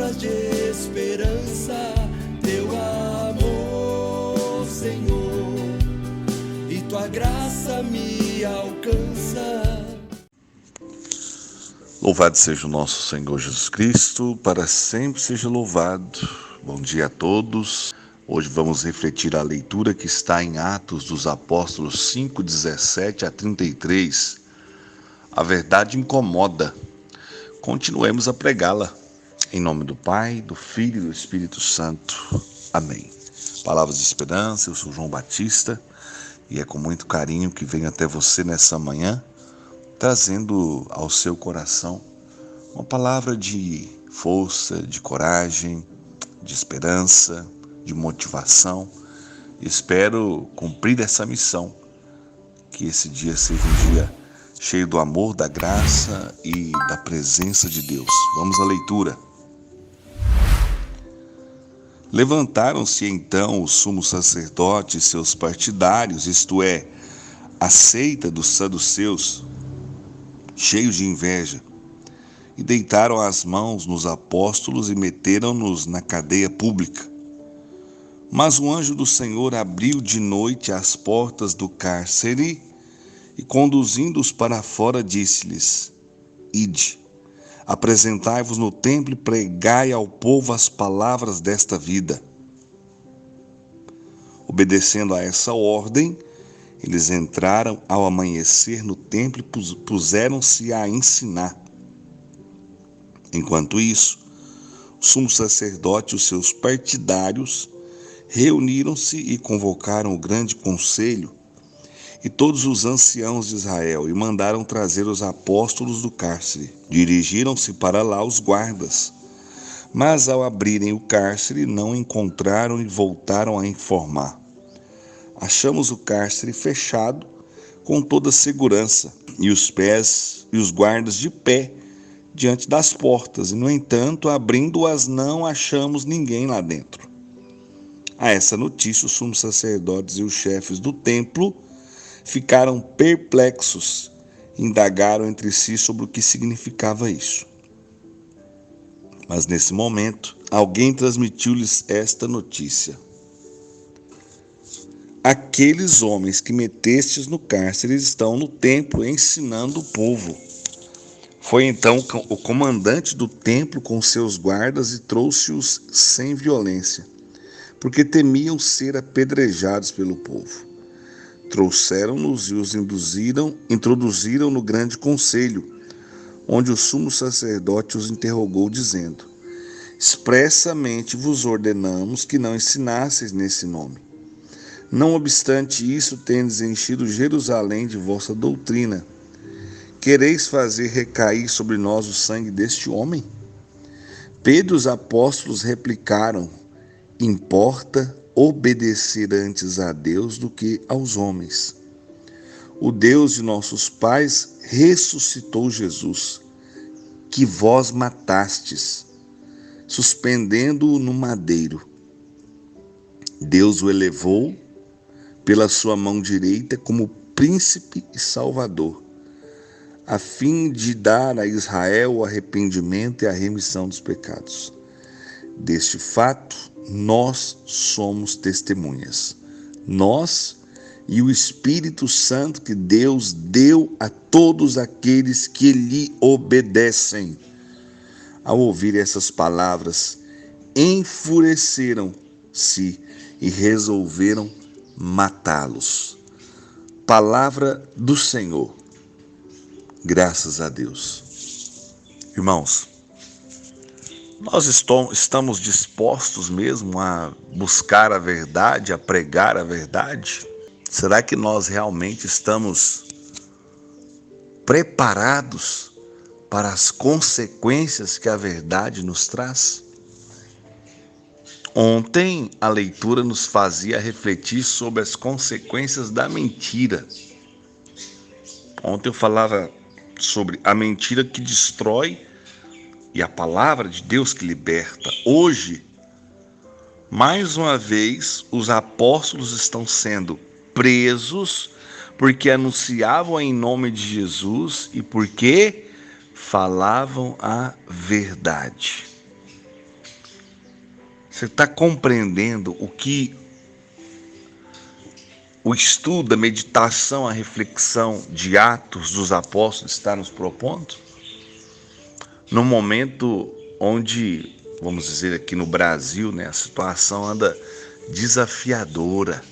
palavras de esperança, teu amor, Senhor, e tua graça me alcança. Louvado seja o nosso Senhor Jesus Cristo, para sempre seja louvado. Bom dia a todos. Hoje vamos refletir a leitura que está em Atos dos Apóstolos 5, 17 a 33. A verdade incomoda. Continuemos a pregá-la. Em nome do Pai, do Filho e do Espírito Santo. Amém. Palavras de esperança, eu sou João Batista e é com muito carinho que venho até você nessa manhã, trazendo ao seu coração uma palavra de força, de coragem, de esperança, de motivação. Espero cumprir essa missão, que esse dia seja um dia cheio do amor, da graça e da presença de Deus. Vamos à leitura. Levantaram-se então os sumos sacerdotes e seus partidários, isto é, a seita dos saduceus, cheios de inveja, e deitaram as mãos nos apóstolos e meteram-nos na cadeia pública. Mas o anjo do Senhor abriu de noite as portas do cárcere e, conduzindo-os para fora, disse-lhes: Ide, apresentai-vos no templo e pregai ao povo as palavras desta vida. Obedecendo a essa ordem, eles entraram ao amanhecer no templo e puseram-se a ensinar. Enquanto isso, o sumo sacerdote e os seus partidários reuniram-se e convocaram o grande conselho e todos os anciãos de Israel e mandaram trazer os apóstolos do cárcere. Dirigiram-se para lá os guardas, mas ao abrirem o cárcere não encontraram e voltaram a informar: achamos o cárcere fechado com toda segurança e os guardas de pé diante das portas, e no entanto, abrindo-as, não achamos ninguém lá dentro. A essa notícia, os sumos sacerdotes e os chefes do templo ficaram perplexos, indagaram entre si sobre o que significava isso. Mas nesse momento, alguém transmitiu-lhes esta notícia: aqueles homens que metestes no cárcere estão no templo ensinando o povo. Foi então o comandante do templo com seus guardas e trouxe-os sem violência, porque temiam ser apedrejados pelo povo. Trouxeram-nos e os introduziram no grande conselho, onde o sumo sacerdote os interrogou, dizendo: expressamente vos ordenamos que não ensinasseis nesse nome. Não obstante isso, tendes enchido Jerusalém de vossa doutrina. Quereis fazer recair sobre nós o sangue deste homem? Pedro e os apóstolos replicaram: importa obedecer antes a Deus do que aos homens. O Deus de nossos pais ressuscitou Jesus, que vós matastes, suspendendo-o no madeiro. Deus o elevou pela sua mão direita como príncipe e salvador, a fim de dar a Israel o arrependimento e a remissão dos pecados. Deste fato, nós somos testemunhas. Nós e o Espírito Santo que Deus deu a todos aqueles que lhe obedecem. Ao ouvir essas palavras, enfureceram-se e resolveram matá-los. Palavra do Senhor. Graças a Deus. Irmãos, nós estamos dispostos mesmo a buscar a verdade, a pregar a verdade? Será que nós realmente estamos preparados para as consequências que a verdade nos traz? Ontem a leitura nos fazia refletir sobre as consequências da mentira. Ontem eu falava sobre a mentira que destrói e a palavra de Deus que liberta. Hoje, mais uma vez, os apóstolos estão sendo presos porque anunciavam em nome de Jesus e porque falavam a verdade. Você está compreendendo o que o estudo, a meditação, a reflexão de Atos dos Apóstolos está nos propondo? No momento onde, vamos dizer aqui no Brasil, né, a situação anda desafiadora.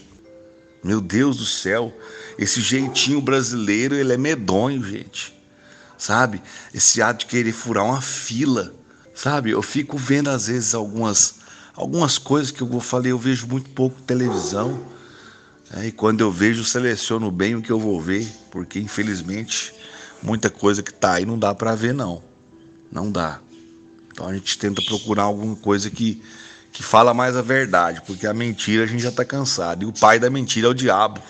Meu Deus do céu, esse jeitinho brasileiro, ele é medonho, gente. Sabe? Esse ato de querer furar uma fila, sabe? Eu fico vendo às vezes algumas coisas que eu falei, eu vejo muito pouco televisão. E quando eu vejo, eu seleciono bem o que eu vou ver, porque infelizmente muita coisa que está aí não dá para ver, não dá. Então a gente tenta procurar alguma coisa que fala mais a verdade, porque a mentira a gente já está cansado, e o pai da mentira é o diabo.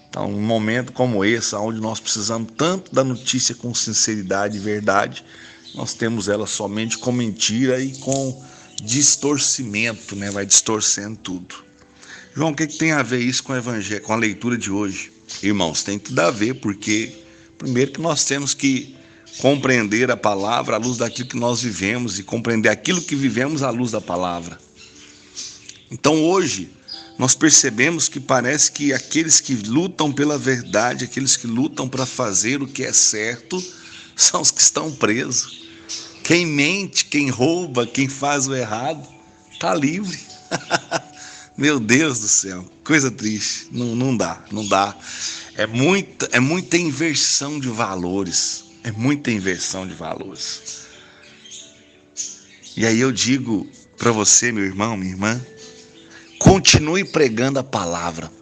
Então, um momento como esse, onde nós precisamos tanto da notícia com sinceridade e verdade, nós temos ela somente com mentira e com distorcimento, né? Vai distorcendo tudo. João, o que tem a ver isso com o evangelho, com a leitura de hoje? Irmãos, tem tudo a ver, porque primeiro que nós temos que compreender a palavra à luz daquilo que nós vivemos e compreender aquilo que vivemos à luz da palavra. Então hoje nós percebemos que parece que aqueles que lutam pela verdade, aqueles que lutam para fazer o que é certo, são os que estão presos. Quem mente, quem rouba, quem faz o errado, está livre. Meu Deus do céu, coisa triste. Não dá. É muita inversão de valores. É muita inversão de valores. E aí eu digo para você, meu irmão, minha irmã, continue pregando a palavra.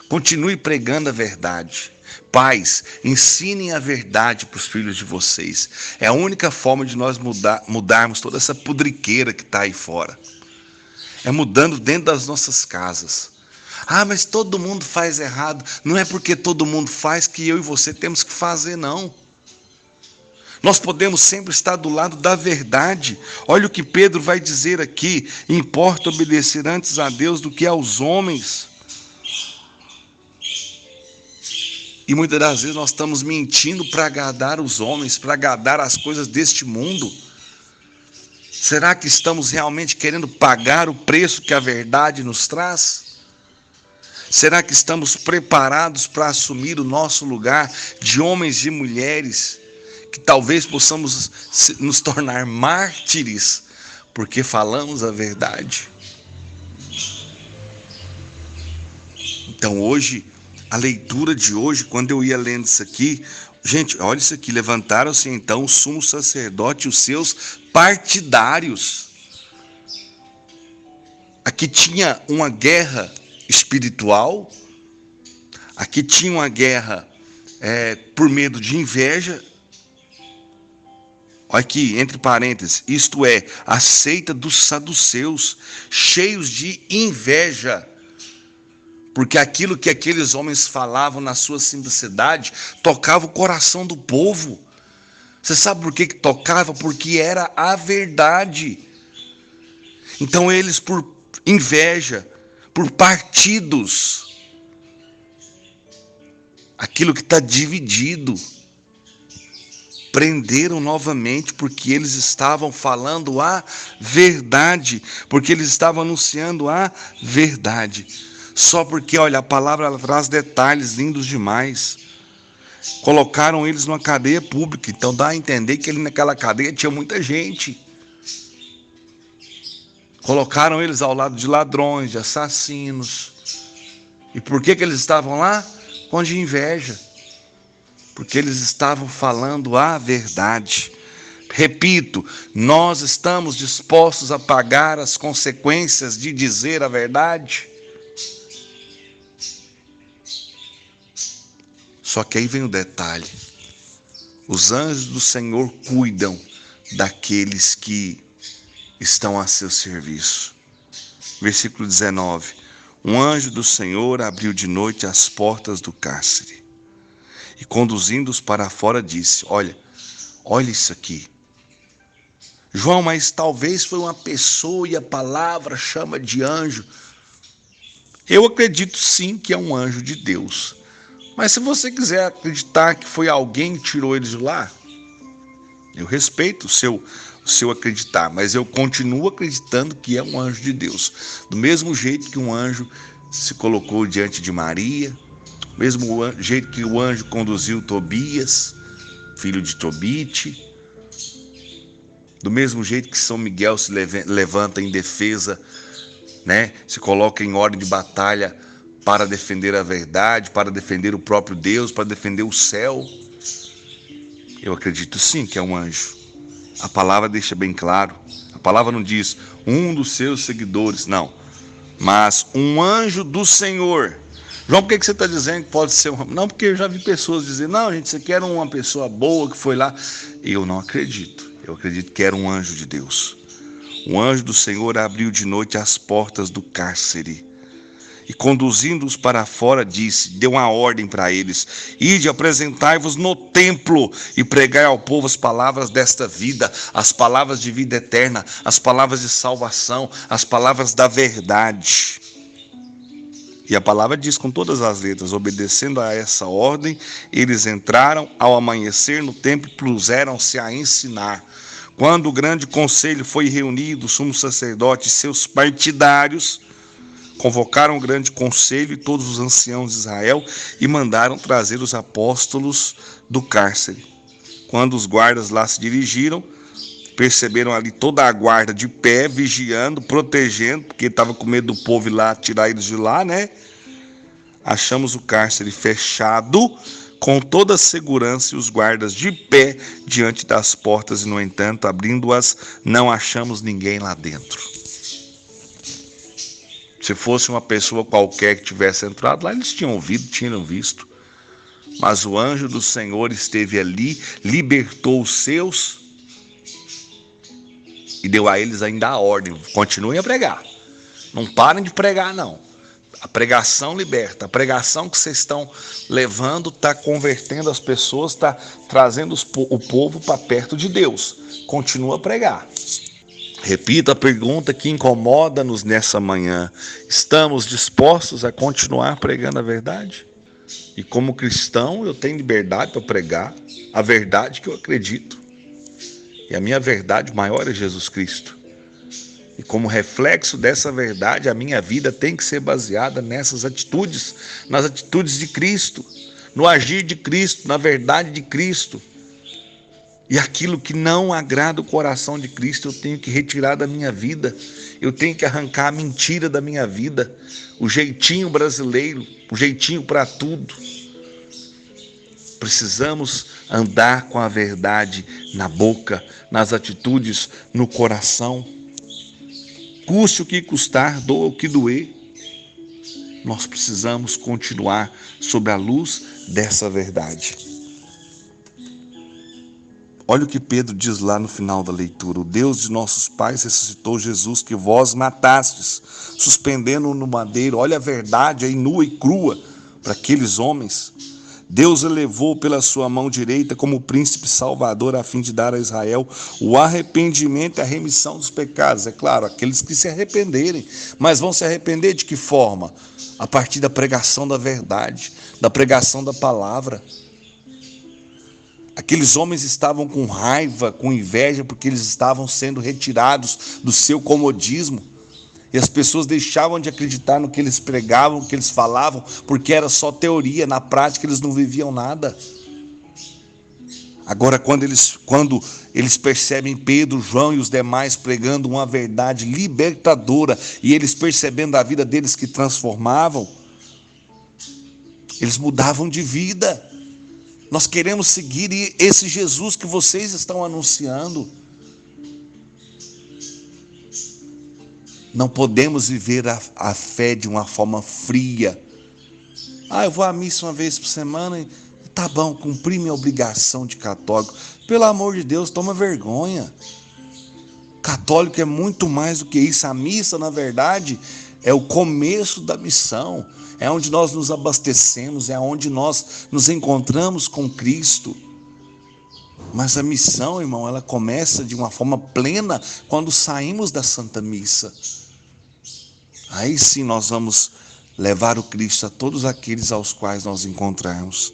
Continue pregando a verdade. Pais, ensinem a verdade para os filhos de vocês. É a única forma de nós mudarmos toda essa pudriqueira que está aí fora. É mudando dentro das nossas casas. Ah, mas todo mundo faz errado. Não é porque todo mundo faz que eu e você temos que fazer, não. Nós podemos sempre estar do lado da verdade. Olha o que Pedro vai dizer aqui. Importa obedecer antes a Deus do que aos homens. E muitas das vezes nós estamos mentindo para agradar os homens, para agradar as coisas deste mundo. Será que estamos realmente querendo pagar o preço que a verdade nos traz? Será que estamos preparados para assumir o nosso lugar de homens e mulheres que talvez possamos nos tornar mártires porque falamos a verdade? Então hoje, a leitura de hoje, quando eu ia lendo isso aqui, gente, olha isso aqui, levantaram-se então o sumo sacerdote e os seus partidários. Aqui tinha uma guerra espiritual, aqui tinha uma guerra por medo de inveja. Olha aqui, entre parênteses, isto é, a seita dos saduceus, cheios de inveja. Porque aquilo que aqueles homens falavam na sua simplicidade tocava o coração do povo. Você sabe por que tocava? Porque era a verdade. Então eles, por inveja, por partidos, aquilo que está dividido, prenderam novamente, porque eles estavam falando a verdade, porque eles estavam anunciando a verdade. Só porque, olha, a palavra ela traz detalhes lindos demais. Colocaram eles numa cadeia pública, então dá a entender que ali naquela cadeia tinha muita gente. Colocaram eles ao lado de ladrões, de assassinos. E por que eles estavam lá? Com de inveja. Porque eles estavam falando a verdade. Repito, nós estamos dispostos a pagar as consequências de dizer a verdade? Só que aí vem o detalhe. Os anjos do Senhor cuidam daqueles que estão a seu serviço. Versículo 19. Um anjo do Senhor abriu de noite as portas do cárcere e, conduzindo-os para fora, disse: olha isso aqui. João, mas talvez foi uma pessoa e a palavra chama de anjo. Eu acredito sim que é um anjo de Deus. Mas se você quiser acreditar que foi alguém que tirou eles de lá, eu respeito o seu acreditar, mas eu continuo acreditando que é um anjo de Deus. Do mesmo jeito que um anjo se colocou diante de Maria, do mesmo jeito que o anjo conduziu Tobias, filho de Tobite, do mesmo jeito que São Miguel se levanta em defesa, se coloca em ordem de batalha para defender a verdade, para defender o próprio Deus, para defender o céu. Eu acredito sim que é um anjo. A palavra deixa bem claro. A palavra não diz um dos seus seguidores, não. Mas um anjo do Senhor. João, por que você está dizendo que pode ser um... Não, porque eu já vi pessoas dizendo, não, gente, você quer uma pessoa boa que foi lá. Eu não acredito. Eu acredito que era um anjo de Deus. Um anjo do Senhor abriu de noite as portas do cárcere e, conduzindo-os para fora, deu uma ordem para eles: ide, apresentai-vos no templo e pregai ao povo as palavras desta vida, as palavras de vida eterna, as palavras de salvação, as palavras da verdade. E a palavra diz com todas as letras: obedecendo a essa ordem, eles entraram ao amanhecer no templo e puseram-se a ensinar. Quando o grande conselho foi reunido, o sumo sacerdote e seus partidários convocaram o grande conselho e todos os anciãos de Israel e mandaram trazer os apóstolos do cárcere. Quando os guardas lá se dirigiram, perceberam ali toda a guarda de pé, vigiando, protegendo, porque estava com medo do povo ir lá tirar eles de lá, Achamos o cárcere fechado com toda a segurança e os guardas de pé diante das portas, e no entanto, abrindo-as, não achamos ninguém lá dentro. Se fosse uma pessoa qualquer que tivesse entrado lá, eles tinham visto. Mas o anjo do Senhor esteve ali, libertou os seus e deu a eles ainda a ordem: continuem a pregar. Não parem de pregar, não. A pregação liberta. A pregação que vocês estão levando está convertendo as pessoas, está trazendo o povo para perto de Deus. Continua a pregar. Repito a pergunta que incomoda-nos nessa manhã: estamos dispostos a continuar pregando a verdade? E como cristão, eu tenho liberdade para pregar a verdade que eu acredito. E a minha verdade maior é Jesus Cristo. E como reflexo dessa verdade, a minha vida tem que ser baseada nessas atitudes, nas atitudes de Cristo, no agir de Cristo, na verdade de Cristo. E aquilo que não agrada o coração de Cristo, eu tenho que retirar da minha vida. Eu tenho que arrancar a mentira da minha vida, o jeitinho brasileiro, o jeitinho para tudo. Precisamos andar com a verdade na boca, nas atitudes, no coração. Custe o que custar, doa o que doer. Nós precisamos continuar sob a luz dessa verdade. Olha o que Pedro diz lá no final da leitura: o Deus de nossos pais ressuscitou Jesus que vós matastes, suspendendo-o no madeiro. Olha a verdade aí nua e crua para aqueles homens. Deus elevou pela sua mão direita como príncipe salvador, a fim de dar a Israel o arrependimento e a remissão dos pecados. É claro, aqueles que se arrependerem. Mas vão se arrepender de que forma? A partir da pregação da verdade, da pregação da palavra. Aqueles homens estavam com raiva, com inveja, porque eles estavam sendo retirados do seu comodismo. E as pessoas deixavam de acreditar no que eles pregavam, no que eles falavam, porque era só teoria. Na prática, eles não viviam nada. Agora, quando eles percebem Pedro, João e os demais pregando uma verdade libertadora, e eles percebendo a vida deles que transformavam, eles mudavam de vida. Nós queremos seguir esse Jesus que vocês estão anunciando. Não podemos viver a fé de uma forma fria. Eu vou à missa uma vez por semana e tá bom, cumpri minha obrigação de católico. Pelo amor de Deus, toma vergonha. Católico é muito mais do que isso. A missa, na verdade, é o começo da missão. É onde nós nos abastecemos, é onde nós nos encontramos com Cristo. Mas a missão, irmão, ela começa de uma forma plena quando saímos da Santa Missa. Aí sim nós vamos levar o Cristo a todos aqueles aos quais nós encontrarmos.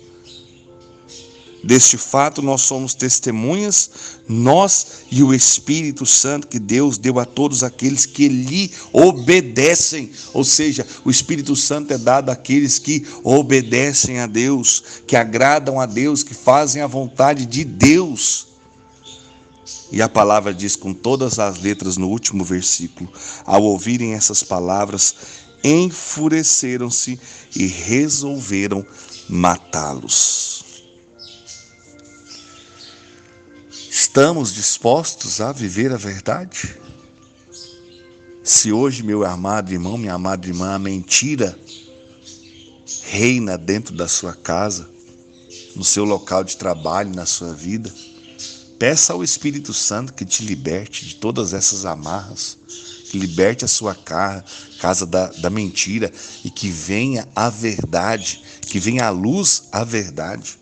Deste fato nós somos testemunhas, nós e o Espírito Santo que Deus deu a todos aqueles que lhe obedecem. Ou seja, o Espírito Santo é dado àqueles que obedecem a Deus, que agradam a Deus, que fazem a vontade de Deus. E a palavra diz com todas as letras no último versículo: ao ouvirem essas palavras, enfureceram-se e resolveram matá-los. Estamos dispostos a viver a verdade? Se hoje, meu amado irmão, minha amada irmã, a mentira reina dentro da sua casa, no seu local de trabalho, na sua vida, peça ao Espírito Santo que te liberte de todas essas amarras, que liberte a sua casa da mentira e que venha a verdade, que venha à luz a verdade.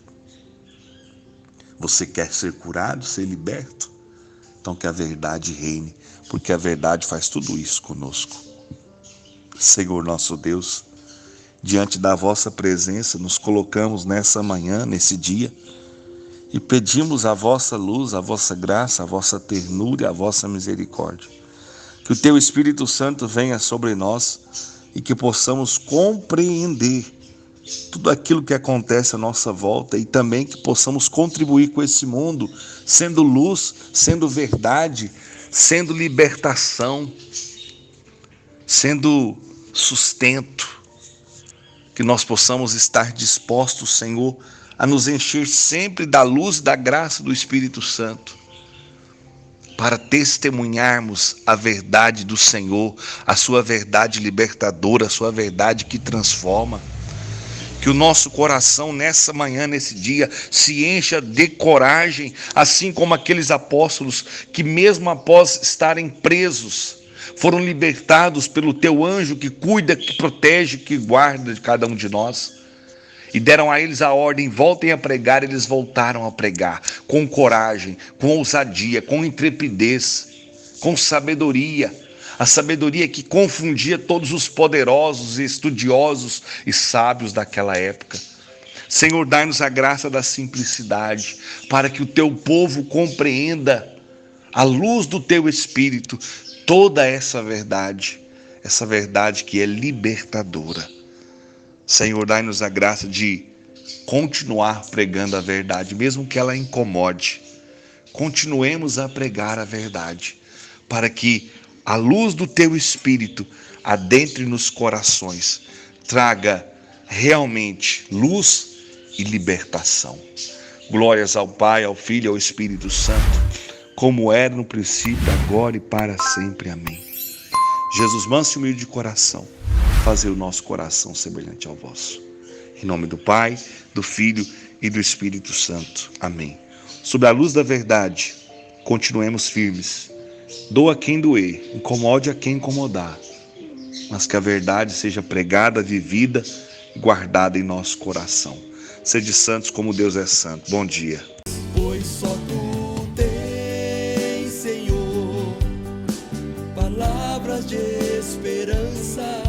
Você quer ser curado, ser liberto? Então que a verdade reine, porque a verdade faz tudo isso conosco. Senhor nosso Deus, diante da vossa presença, nos colocamos nessa manhã, nesse dia, e pedimos a vossa luz, a vossa graça, a vossa ternura e a vossa misericórdia. Que o teu Espírito Santo venha sobre nós e que possamos compreender tudo aquilo que acontece à nossa volta e também que possamos contribuir com esse mundo, sendo luz, sendo verdade, sendo libertação, sendo sustento. Que nós possamos estar dispostos, Senhor, a nos encher sempre da luz e da graça do Espírito Santo, para testemunharmos a verdade do Senhor, a sua verdade libertadora, a sua verdade que transforma. Que o nosso coração nessa manhã, nesse dia, se encha de coragem, assim como aqueles apóstolos que mesmo após estarem presos, foram libertados pelo teu anjo que cuida, que protege, que guarda de cada um de nós. E deram a eles a ordem, voltem a pregar, eles voltaram a pregar, com coragem, com ousadia, com intrepidez, com sabedoria. A sabedoria que confundia todos os poderosos e estudiosos e sábios daquela época. Senhor, dai-nos a graça da simplicidade, para que o teu povo compreenda, à luz do teu Espírito, toda essa verdade que é libertadora. Senhor, dai-nos a graça de continuar pregando a verdade, mesmo que ela incomode. Continuemos a pregar a verdade, para que a luz do teu Espírito adentre nos corações, traga realmente luz e libertação. Glórias ao Pai, ao Filho e ao Espírito Santo, como era no princípio, agora e para sempre. Amém. Jesus, manso e humilde de coração, fazer o nosso coração semelhante ao vosso. Em nome do Pai, do Filho e do Espírito Santo. Amém. Sob a luz da verdade, continuemos firmes. Doa quem doer, incomode a quem incomodar, mas que a verdade seja pregada, vivida e guardada em nosso coração. Sede santos como Deus é santo. Bom dia. Pois só tu tens, Senhor, palavras de esperança.